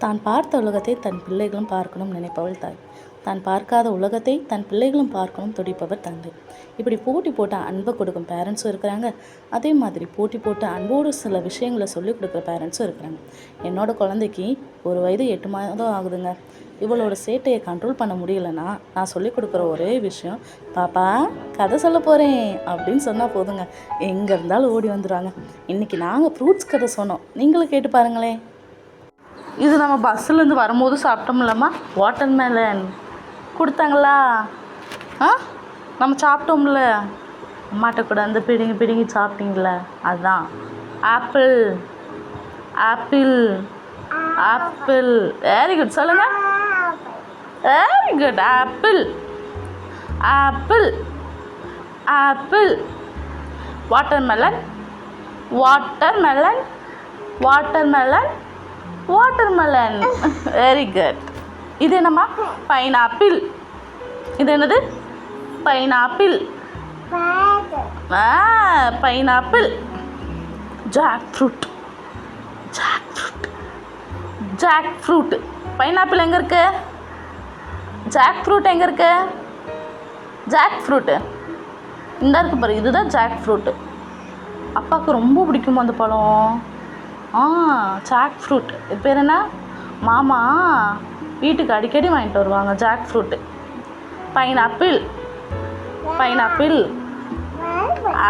தான் பார்த்த உலகத்தை தன் பிள்ளைகளும் பார்க்கணும் நினைப்பவள் தாய். தான் பார்க்காத உலகத்தை தன் பிள்ளைகளும் பார்க்கணும் துடிப்பவர் தந்தை. இப்படி போட்டி போட்டு அன்பை கொடுக்கும் பேரண்ட்ஸும் இருக்கிறாங்க. அதே மாதிரி போட்டி போட்டு அன்போடு சில விஷயங்களை சொல்லிக் கொடுக்குற பேரண்ட்ஸும் இருக்கிறாங்க. என்னோடய குழந்தைக்கு 1 வயது 8 மாதம் ஆகுதுங்க. இவளோட சேட்டையை கண்ட்ரோல் பண்ண முடியலைன்னா நான் சொல்லிக் கொடுக்குற ஒரே விஷயம், பாப்பா கதை சொல்ல போகிறேன் அப்படின்னு சொன்னால் போதுங்க, எங்கே இருந்தாலும் ஓடி வந்துடுவாங்க. இன்றைக்கி நாங்கள் ஃப்ரூட்ஸ் கதை சொன்னோம், நீங்களும் கேட்டு பாருங்களேன். இது நம்ம பஸ்ஸுலேருந்து வரும்போது சாப்பிட்டோம்லம்மா, வாட்டர் மெலன் கொடுத்தாங்களா? நம்ம சாப்பிட்டோம்ல, அம்மாட்ட கூட அந்த பிடுங்கி பிடுங்கி சாப்பிட்டீங்களே, அதுதான் apple. Apple apple very good, சொல்லுங்கள். Very good, apple apple apple. Watermelon watermelon watermelon watermelon. Very good. இது என்னம்மா? பைனாப்பிள். இது என்னது? Pineapple. Pineapple. Jackfruit. Jackfruit. Jackfruit. Pineapple எங்கே இருக்கு? ஜாக் ஃப்ரூட் எங்கே இருக்கு? Jack fruit இந்த இருக்கு பாரு, இதுதான் ஜாக் ஃப்ரூட்டு. அப்பாவுக்கு ரொம்ப பிடிக்குமா அந்த பழம்? Jackfruit. இது பேர் என்ன? மாமா வீட்டுக்கு அடிக்கடி வாங்கிட்டு வருவாங்க jackfruit. Pineapple. Pineapple.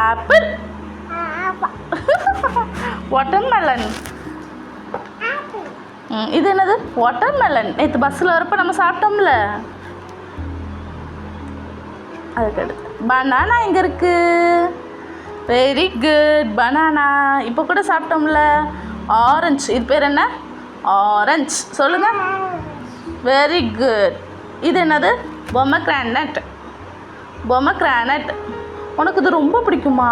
Apple. Watermelon. இது என்னது? Watermelon. நேற்று பஸ்ஸில் வரப்போ நம்ம சாப்பிட்டோம்ல. அதுக்கடுத்து பனானா எங்கே இருக்குது? Very good, banana. இப்போ கூட சாப்பிட்டோம்ல. ஆரஞ்சு. இது பேர் என்ன? ஆரஞ்சு. சொல்லுங்கள். Very good. இது என்னது? பொமக்ரானட். பொமக்ரானட். உனக்கு இது ரொம்ப பிடிக்குமா?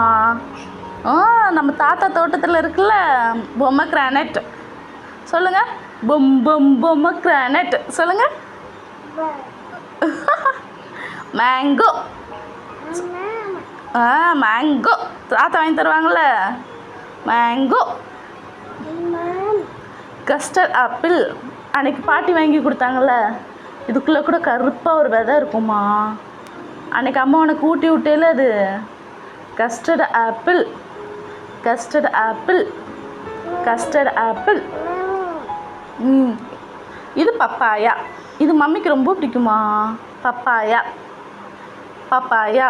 நம்ம தாத்தா தோட்டத்தில் இருக்குல்ல பொமக்ரானட். சொல்லுங்கள். பொமக்ரானட். சொல்லுங்கள். மேங்கோ. மேங்கோ தாத்தா வாங்கி தருவாங்கள்ல, மேங்கோ. Custard apple. அன்றைக்கி பாட்டி வாங்கி கொடுத்தாங்கள்ல, இதுக்குள்ளே கூட கருப்பாக ஒரு விதை இருக்குமா, அன்றைக்கி அம்மா உனக்கு ஊட்டி விட்டேல, அது custard apple. Custard apple. Custard apple. இது பப்பாயா. இது மம்மிக்கு ரொம்ப பிடிக்குமா? பப்பாயா. பப்பாயா.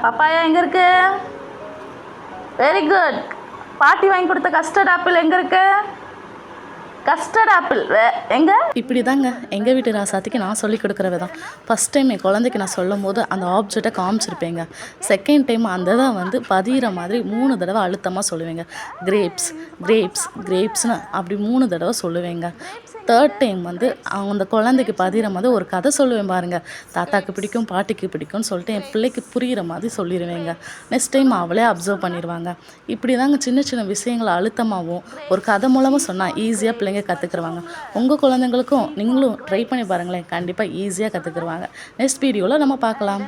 பப்பாயா எங்கே இருக்கு? Very good. பாட்டி வாங்கி கொடுத்த கஸ்டர்ட் ஆப்பிள் எங்கே இருக்கு? கஸ்டர்ட் ஆப்பிள் எங்கே? இப்படி தாங்க எங்கள் வீட்டு ராசாத்திக்கு நான் சொல்லி கொடுக்குற விதம். ஃபஸ்ட் டைம் என் குழந்தைக்கு நான் சொல்லும் போது அந்த ஆப்ஜெக்டை காமிச்சிருப்பேங்க. செகண்ட் டைம் அந்த தான் வந்து பதிகிற மாதிரி 3 தடவை அழுத்தமாக சொல்லுவேங்க. கிரேப்ஸ் கிரேப்ஸ் கிரேப்ஸ்னு அப்படி 3 தடவை சொல்லுவேங்க. தேர்ட் டைம் வந்து அந்த குழந்தைக்கு பதிகிற மாதிரி ஒரு கதை சொல்லுவேன் பாருங்கள். தாத்தாக்கு பிடிக்கும், பாட்டிக்கு பிடிக்கும்னு சொல்லிட்டு என் பிள்ளைக்கு புரிகிற மாதிரி சொல்லிடுவேங்க. நெக்ஸ்ட் டைம் அவளே அப்சர்வ் பண்ணிடுவாங்க. இப்படி தாங்க சின்ன சின்ன விஷயங்களை அழுத்தமாகவும் ஒரு கதை மூலமாக சொன்னால் ஈஸியாக பிள்ளைங்க கற்றுக்குருவாங்க. உங்கள் குழந்தைங்களுக்கும் நீங்களும் ட்ரை பண்ணி பாருங்களேன், கண்டிப்பாக ஈஸியாக கற்றுக்குருவாங்க. நெக்ஸ்ட் வீடியோவில் நம்ம பார்க்கலாம்.